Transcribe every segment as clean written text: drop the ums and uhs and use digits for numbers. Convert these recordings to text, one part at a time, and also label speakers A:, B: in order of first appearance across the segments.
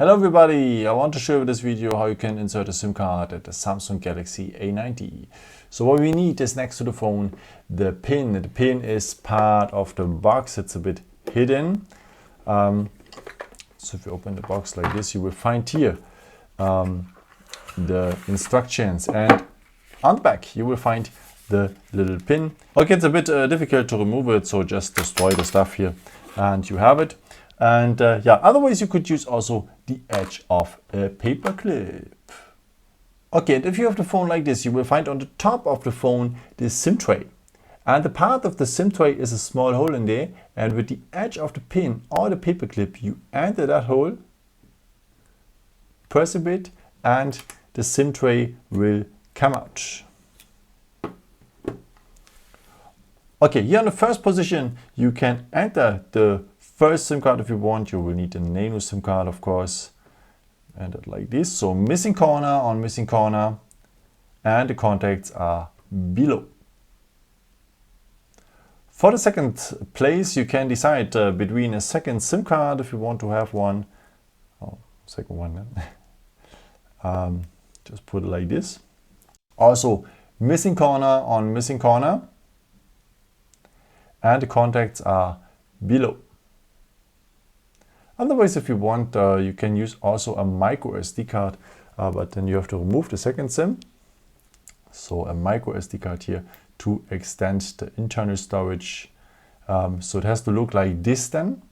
A: Hello everybody, I want to show you this video how you can insert a SIM card at the Samsung Galaxy A90. So what we need is next to the phone the pin. The pin is part of the box, it's a bit hidden. So if you open the box like this, you will find here the instructions, and on the back you will find the little pin. Okay, it's a bit difficult to remove it, so just destroy the stuff here and you have it. And yeah, otherwise you could use also the edge of a paper clip. Okay, and if you have the phone like this, you will find on the top of the phone this SIM tray. And the part of the SIM tray is a small hole in there, and with the edge of the pin or the paper clip, you enter that hole, press a bit, and the SIM tray will come out. Okay, here in the first position, you can enter the first SIM card if you want. You will need a nano SIM card, of course, and it like this. So missing corner on missing corner, and the contacts are below. For the second place, you can decide between a second SIM card if you want to have one. Oh, second one. Just put it like this. Also, missing corner on missing corner, and the contacts are below. Otherwise, if you want, you can use also a microSD card, but then you have to remove the second SIM. So a microSD card here to extend the internal storage. So it has to look like this then.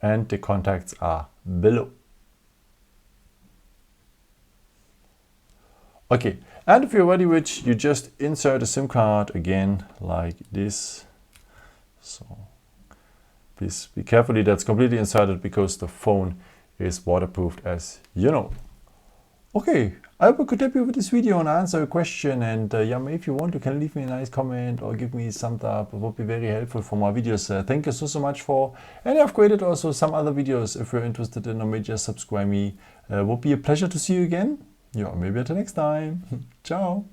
A: And the contacts are below. Okay, and if you're ready with it, you just insert a SIM card again like this. So please be carefully, that's completely inserted because the phone is waterproofed, as you know. Okay, I hope I could help you with this video and answer a question. And yeah, if you want, you can leave me a nice comment or give me a thumbs up. It would be very helpful for my videos. Thank you so much for. And I've created also some other videos. If you're interested in them, just subscribe me. It would be a pleasure to see you again. Yeah, maybe until next time. Ciao.